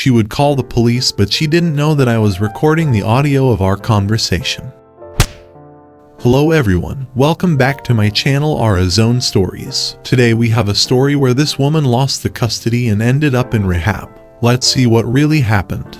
She would call the police, but she didn't know that I was recording the audio of our conversation. Hello everyone, welcome back to my channel Arizona Stories. Today we have a story where this woman lost the custody and ended up in rehab. Let's see what really happened.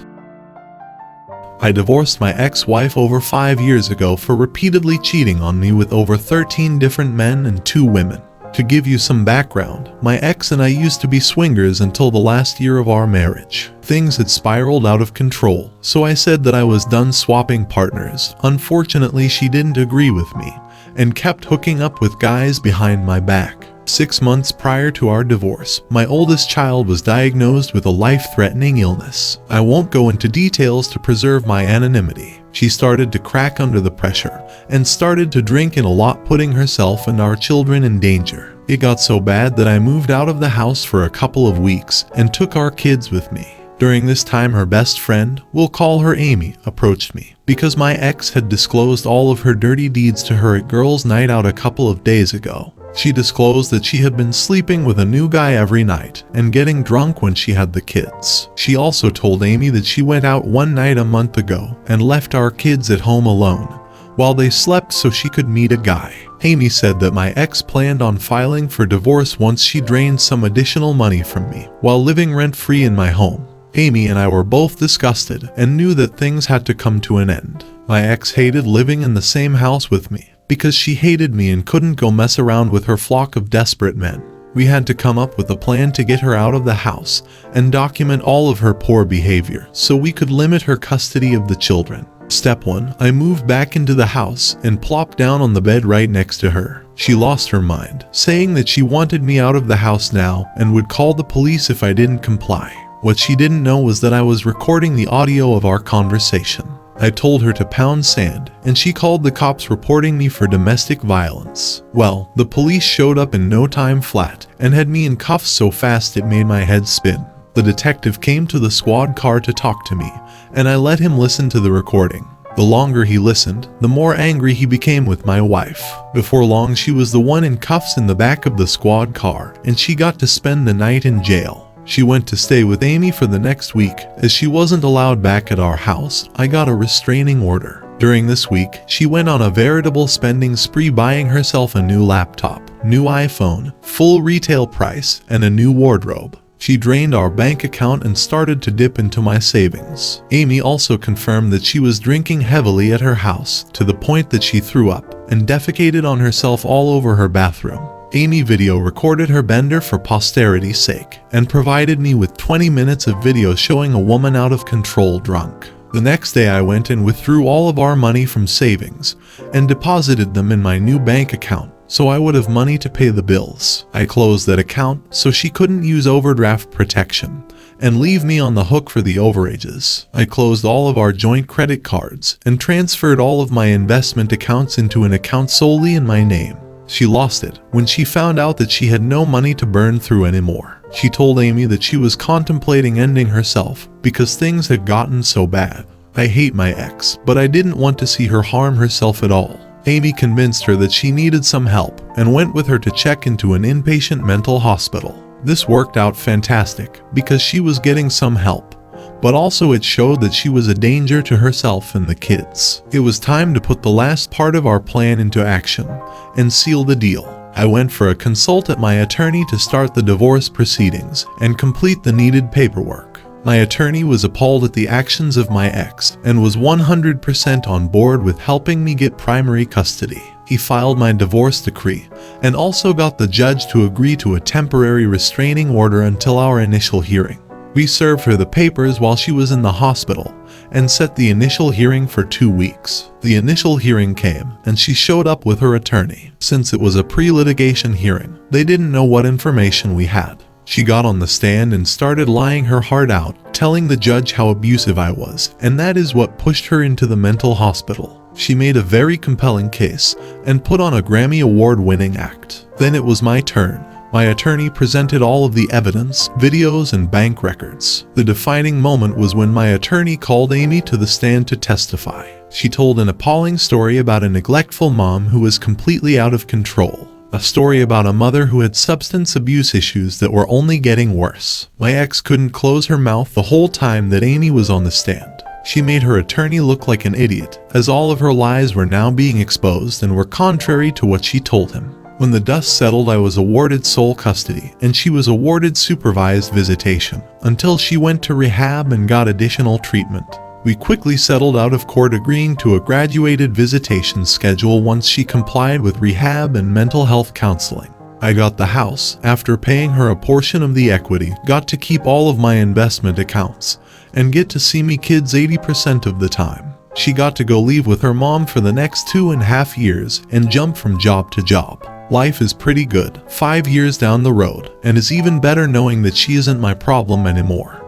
I divorced my ex-wife over 5 years ago for repeatedly cheating on me with over 13 different men and 2 women. To give you some background, my ex and I used to be swingers until the last year of our marriage. Things had spiraled out of control, so I said that I was done swapping partners. Unfortunately, she didn't agree with me and kept hooking up with guys behind my back. 6 months prior to our divorce, my oldest child was diagnosed with a life-threatening illness. I won't go into details to preserve my anonymity. She started to crack under the pressure and started to drink a lot, putting herself and our children in danger. It got so bad that I moved out of the house for a couple of weeks and took our kids with me. During this time, her best friend, we'll call her Amy, approached me because my ex had disclosed all of her dirty deeds to her at girls' night out a couple of days ago. She disclosed that she had been sleeping with a new guy every night and getting drunk when she had the kids. She also told Amy that she went out one night a month ago and left our kids at home alone while they slept so she could meet a guy. Amy said that my ex planned on filing for divorce once she drained some additional money from me while living rent-free in my home. Amy and I were both disgusted and knew that things had to come to an end. My ex hated living in the same house with me because she hated me and couldn't go mess around with her flock of desperate men. We had to come up with a plan to get her out of the house and document all of her poor behavior so we could limit her custody of the children. Step 1. I moved back into the house and plopped down on the bed right next to her. She lost her mind, saying that she wanted me out of the house now and would call the police if I didn't comply. What she didn't know was that I was recording the audio of our conversation. I told her to pound sand, and she called the cops, reporting me for domestic violence. Well, the police showed up in no time flat and had me in cuffs so fast it made my head spin. The detective came to the squad car to talk to me, and I let him listen to the recording. The longer he listened, the more angry he became with my wife. Before long, she was the one in cuffs in the back of the squad car, and she got to spend the night in jail. She went to stay with Amy for the next week. As she wasn't allowed back at our house, I got a restraining order. During this week, she went on a veritable spending spree, buying herself a new laptop, new iPhone, full retail price, and a new wardrobe. She drained our bank account and started to dip into my savings. Amy also confirmed that she was drinking heavily at her house, to the point that she threw up and defecated on herself all over her bathroom. Amy video recorded her bender for posterity's sake and provided me with 20 minutes of video showing a woman out of control drunk. The next day I went and withdrew all of our money from savings and deposited them in my new bank account so I would have money to pay the bills. I closed that account so she couldn't use overdraft protection and leave me on the hook for the overages. I closed all of our joint credit cards and transferred all of my investment accounts into an account solely in my name. She lost it when she found out that she had no money to burn through anymore. She told Amy that she was contemplating ending herself because things had gotten so bad. I hate my ex, but I didn't want to see her harm herself at all. Amy convinced her that she needed some help and went with her to check into an inpatient mental hospital. This worked out fantastic because she was getting some help, but also it showed that she was a danger to herself and the kids. It was time to put the last part of our plan into action and seal the deal. I went for a consult at my attorney to start the divorce proceedings and complete the needed paperwork. My attorney was appalled at the actions of my ex and was 100% on board with helping me get primary custody. He filed my divorce decree and also got the judge to agree to a temporary restraining order until our initial hearing. We served her the papers while she was in the hospital and set the initial hearing for 2 weeks. The initial hearing came and she showed up with her attorney. Since it was a pre-litigation hearing, they didn't know what information we had. She got on the stand and started lying her heart out, telling the judge how abusive I was, and that is what pushed her into the mental hospital. She made a very compelling case and put on a Grammy Award-winning act. Then it was my turn. My attorney presented all of the evidence, videos, and bank records. The defining moment was when my attorney called Amy to the stand to testify. She told an appalling story about a neglectful mom who was completely out of control. A story about a mother who had substance abuse issues that were only getting worse. My ex couldn't close her mouth the whole time that Amy was on the stand. She made her attorney look like an idiot, as all of her lies were now being exposed and were contrary to what she told him. When the dust settled, I was awarded sole custody, and she was awarded supervised visitation, until she went to rehab and got additional treatment. We quickly settled out of court, agreeing to a graduated visitation schedule once she complied with rehab and mental health counseling. I got the house after paying her a portion of the equity, got to keep all of my investment accounts, and get to see me kids 80% of the time. She got to go live with her mom for the next 2.5 years and jump from job to job. Life is pretty good 5 years down the road, and is even better knowing that she isn't my problem anymore.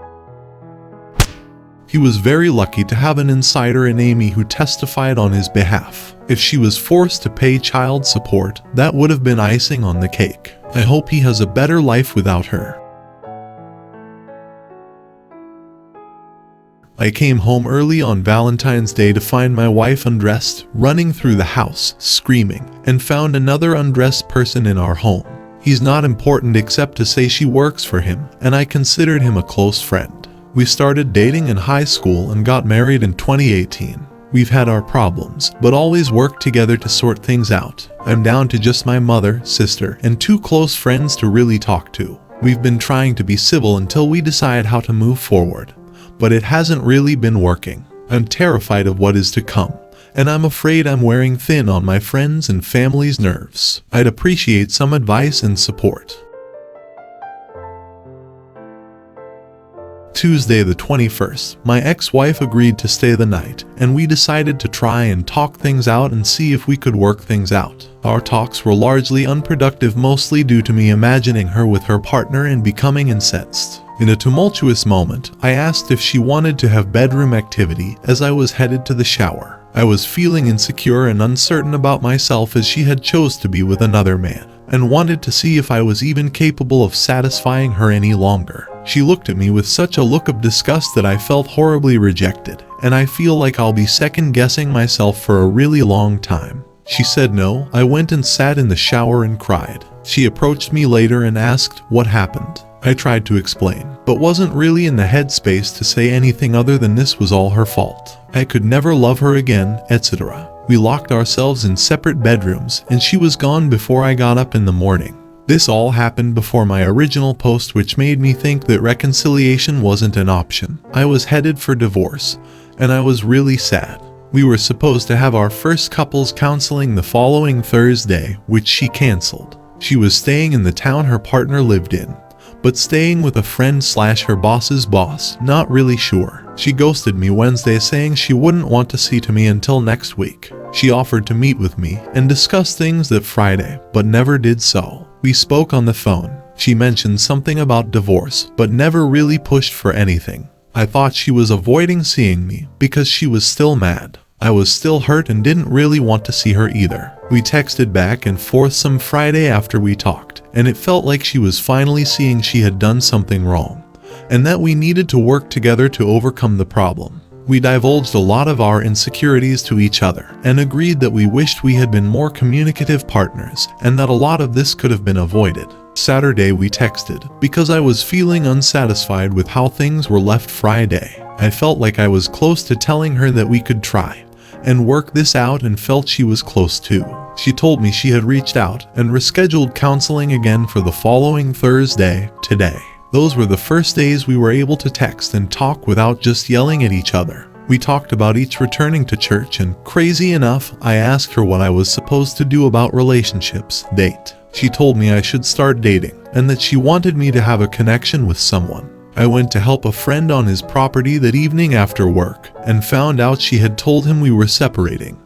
He was very lucky to have an insider in Amy who testified on his behalf. If she was forced to pay child support, that would have been icing on the cake. I hope he has a better life without her. I came home early on Valentine's Day to find my wife undressed, running through the house, screaming, and found another undressed person in our home. He's not important except to say she works for him, and I considered him a close friend. We started dating in high school and got married in 2018. We've had our problems, but always worked together to sort things out. I'm down to just my mother, sister, and 2 close friends to really talk to. We've been trying to be civil until we decide how to move forward, but it hasn't really been working. I'm terrified of what is to come, and I'm afraid I'm wearing thin on my friends' and family's nerves. I'd appreciate some advice and support. Tuesday the 21st, my ex-wife agreed to stay the night, and we decided to try and talk things out and see if we could work things out. Our talks were largely unproductive, mostly due to me imagining her with her partner and becoming incensed. In a tumultuous moment, I asked if she wanted to have bedroom activity as I was headed to the shower. I was feeling insecure and uncertain about myself as she had chose to be with another man, and wanted to see if I was even capable of satisfying her any longer. She looked at me with such a look of disgust that I felt horribly rejected, and I feel like I'll be second-guessing myself for a really long time. She said no. I went and sat in the shower and cried. She approached me later and asked what happened. I tried to explain, but wasn't really in the headspace to say anything other than this was all her fault. I could never love her again, etc. We locked ourselves in separate bedrooms, and she was gone before I got up in the morning. This all happened before my original post, which made me think that reconciliation wasn't an option. I was headed for divorce, and I was really sad. We were supposed to have our first couples counseling the following Thursday, which she canceled. She was staying in the town her partner lived in, but staying with a friend/her boss's boss, not really sure. She ghosted me Wednesday, saying she wouldn't want to see to me until next week. She offered to meet with me and discuss things that Friday, but never did so. We spoke on the phone. She mentioned something about divorce, but never really pushed for anything. I thought she was avoiding seeing me because she was still mad. I was still hurt and didn't really want to see her either. We texted back and forth some Friday after we talked, and it felt like she was finally seeing she had done something wrong, and that we needed to work together to overcome the problem. We divulged a lot of our insecurities to each other, and agreed that we wished we had been more communicative partners, and that a lot of this could have been avoided. Saturday we texted, because I was feeling unsatisfied with how things were left Friday. I felt like I was close to telling her that we could try and work this out, and felt she was close too. She told me she had reached out and rescheduled counseling again for the following Thursday, today. Those were the first days we were able to text and talk without just yelling at each other. We talked about each returning to church, and crazy enough, I asked her what I was supposed to do about relationships, date. She told me I should start dating, and that she wanted me to have a connection with someone. I went to help a friend on his property that evening after work, and found out she had told him we were separating,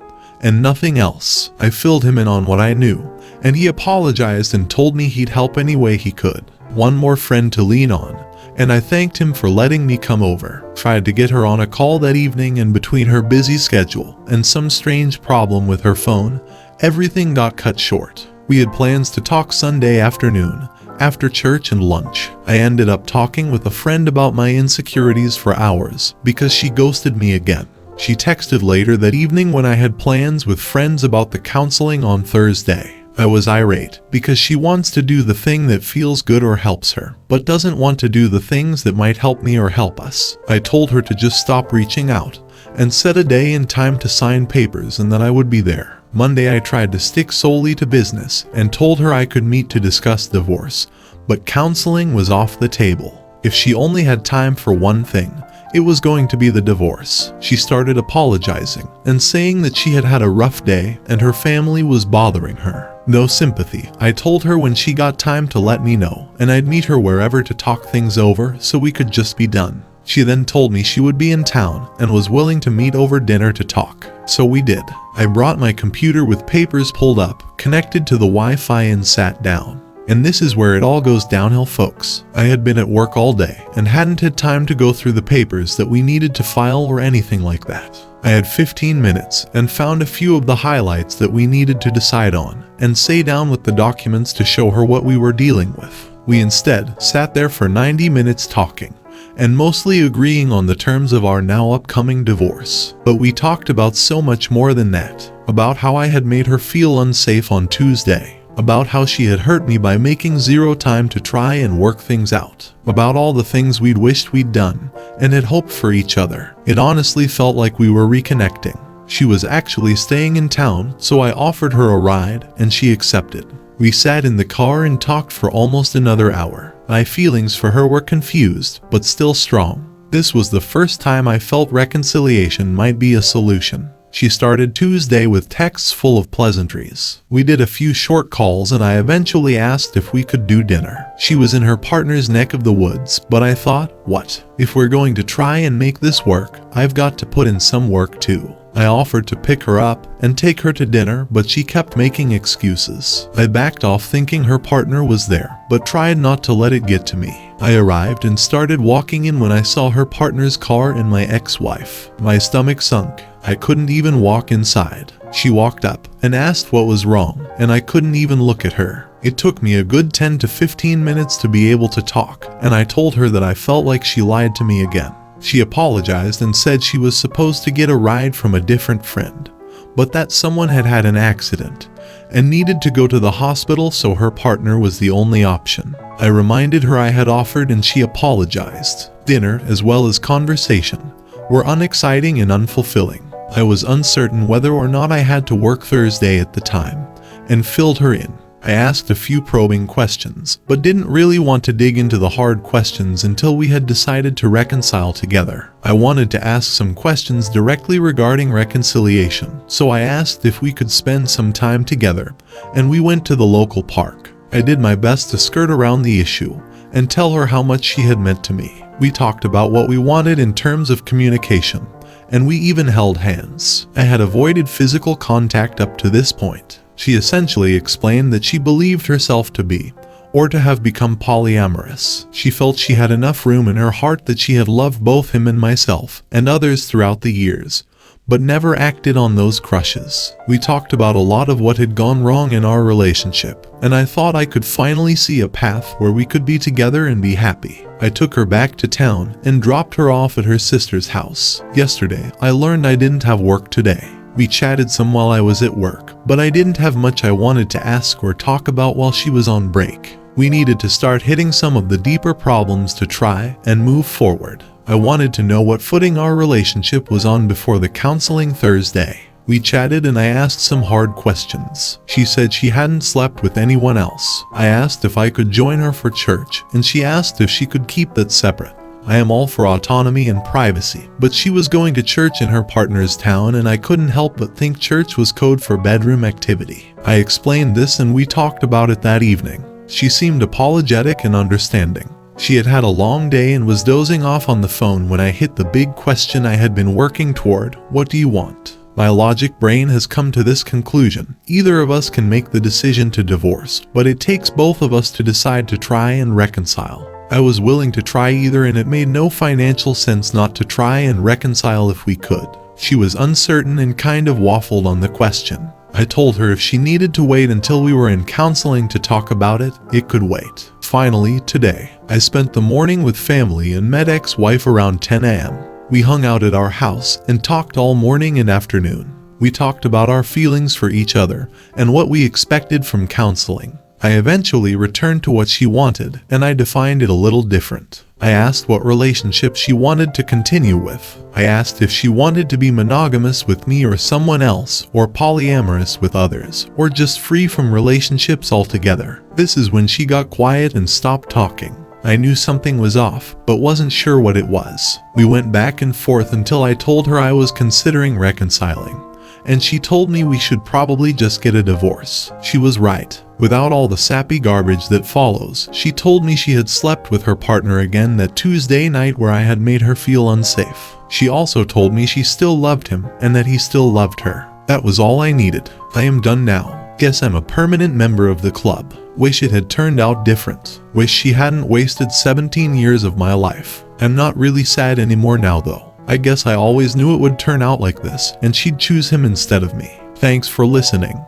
and nothing else. I filled him in on what I knew, and he apologized and told me he'd help any way he could. One more friend to lean on, and I thanked him for letting me come over. Tried to get her on a call that evening, and between her busy schedule and some strange problem with her phone, everything got cut short. We had plans to talk Sunday afternoon, after church and lunch. I ended up talking with a friend about my insecurities for hours, because she ghosted me again. She texted later that evening when I had plans with friends about the counseling on Thursday. I was irate because she wants to do the thing that feels good or helps her, but doesn't want to do the things that might help me or help us. I told her to just stop reaching out and set a day and time to sign papers and that I would be there. Monday I tried to stick solely to business and told her I could meet to discuss divorce, but counseling was off the table. If she only had time for one thing, it was going to be the divorce. She started apologizing and saying that she had had a rough day and her family was bothering her. No sympathy. I told her when she got time to let me know, and I'd meet her wherever to talk things over so we could just be done. She then told me she would be in town and was willing to meet over dinner to talk. So we did. I brought my computer with papers pulled up, connected to the Wi-Fi and sat down. And this is where it all goes downhill, folks. I had been at work all day and hadn't had time to go through the papers that we needed to file or anything like that. I had 15 minutes and found a few of the highlights that we needed to decide on and sat down with the documents to show her what we were dealing with. We instead sat there for 90 minutes talking and mostly agreeing on the terms of our now upcoming divorce. But we talked about so much more than that, about how I had made her feel unsafe on Tuesday, about how she had hurt me by making zero time to try and work things out, about all the things we'd wished we'd done and had hoped for each other. It honestly felt like we were reconnecting. She was actually staying in town, so I offered her a ride and she accepted. We sat in the car and talked for almost another hour. My feelings for her were confused, but still strong. This was the first time I felt reconciliation might be a solution. She started Tuesday with texts full of pleasantries. We did a few short calls and I eventually asked if we could do dinner. She was in her partner's neck of the woods, but I thought, what? If we're going to try and make this work, I've got to put in some work too. I offered to pick her up and take her to dinner, but she kept making excuses. I backed off thinking her partner was there, but tried not to let it get to me. I arrived and started walking in when I saw her partner's car and my ex-wife. My stomach sunk. I couldn't even walk inside. She walked up and asked what was wrong, and I couldn't even look at her. It took me a good 10 to 15 minutes to be able to talk, and I told her that I felt like she lied to me again. She apologized and said she was supposed to get a ride from a different friend, but that someone had had an accident and needed to go to the hospital, so her partner was the only option. I reminded her I had offered and she apologized. Dinner, as well as conversation, were unexciting and unfulfilling. I was uncertain whether or not I had to work Thursday at the time, and filled her in. I asked a few probing questions, but didn't really want to dig into the hard questions until we had decided to reconcile together. I wanted to ask some questions directly regarding reconciliation, so I asked if we could spend some time together, and we went to the local park. I did my best to skirt around the issue and tell her how much she had meant to me. We talked about what we wanted in terms of communication, and we even held hands. I had avoided physical contact up to this point. She essentially explained that she believed herself to be, or to have become, polyamorous. She felt she had enough room in her heart, that she had loved both him and myself and others throughout the years, but never acted on those crushes. We talked about a lot of what had gone wrong in our relationship, and I thought I could finally see a path where we could be together and be happy. I took her back to town and dropped her off at her sister's house. Yesterday, I learned I didn't have work today. We chatted some while I was at work, but I didn't have much I wanted to ask or talk about while she was on break. We needed to start hitting some of the deeper problems to try and move forward. I wanted to know what footing our relationship was on before the counseling Thursday. We chatted and I asked some hard questions. She said she hadn't slept with anyone else. I asked if I could join her for church, and she asked if she could keep that separate. I am all for autonomy and privacy, but she was going to church in her partner's town and I couldn't help but think church was code for bedroom activity. I explained this and we talked about it that evening. She seemed apologetic and understanding. She had had a long day and was dozing off on the phone when I hit the big question I had been working toward: what do you want? My logic brain has come to this conclusion: either of us can make the decision to divorce, but it takes both of us to decide to try and reconcile. I was willing to try either, and it made no financial sense not to try and reconcile if we could. She was uncertain and kind of waffled on the question. I told her if she needed to wait until we were in counseling to talk about it, it could wait. Finally, today, I spent the morning with family and met ex-wife around 10 a.m. We hung out at our house and talked all morning and afternoon. We talked about our feelings for each other and what we expected from counseling. I eventually returned to what she wanted, and I defined it a little different. I asked what relationship she wanted to continue with. I asked if she wanted to be monogamous with me or someone else, or polyamorous with others, or just free from relationships altogether. This is when she got quiet and stopped talking. I knew something was off, but wasn't sure what it was. We went back and forth until I told her I was considering reconciling, and she told me we should probably just get a divorce. She was right. Without all the sappy garbage that follows, she told me she had slept with her partner again that Tuesday night where I had made her feel unsafe. She also told me she still loved him and that he still loved her. That was all I needed. I am done now. Guess I'm a permanent member of the club. Wish it had turned out different. Wish she hadn't wasted 17 years of my life. I'm not really sad anymore now though. I guess I always knew it would turn out like this, and she'd choose him instead of me. Thanks for listening.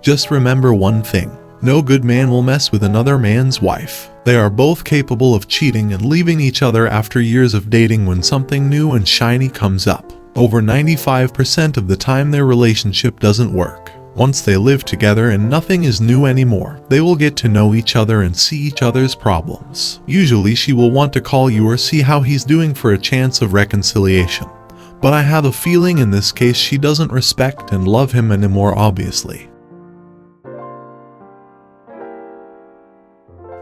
Just remember one thing. No good man will mess with another man's wife. They are both capable of cheating and leaving each other after years of dating when something new and shiny comes up. Over 95% of the time their relationship doesn't work. Once they live together and nothing is new anymore, they will get to know each other and see each other's problems. Usually she will want to call you or see how he's doing for a chance of reconciliation. But I have a feeling in this case she doesn't respect and love him anymore, obviously.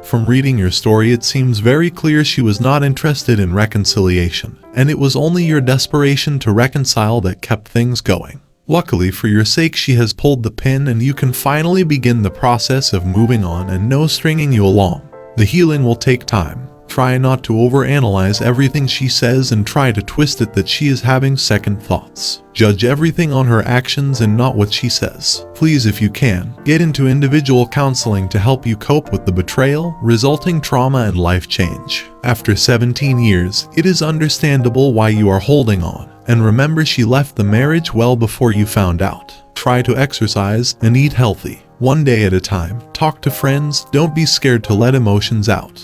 From reading your story, it seems very clear she was not interested in reconciliation, and it was only your desperation to reconcile that kept things going. Luckily for your sake, she has pulled the pin and you can finally begin the process of moving on and no stringing you along. The healing will take time. Try not to overanalyze everything she says and try to twist it that she is having second thoughts. Judge everything on her actions and not what she says. Please, if you can, get into individual counseling to help you cope with the betrayal, resulting trauma and life change. After 17 years, it is understandable why you are holding on. And remember, she left the marriage well before you found out. Try to exercise and eat healthy. One day at a time. Talk to friends. Don't be scared to let emotions out.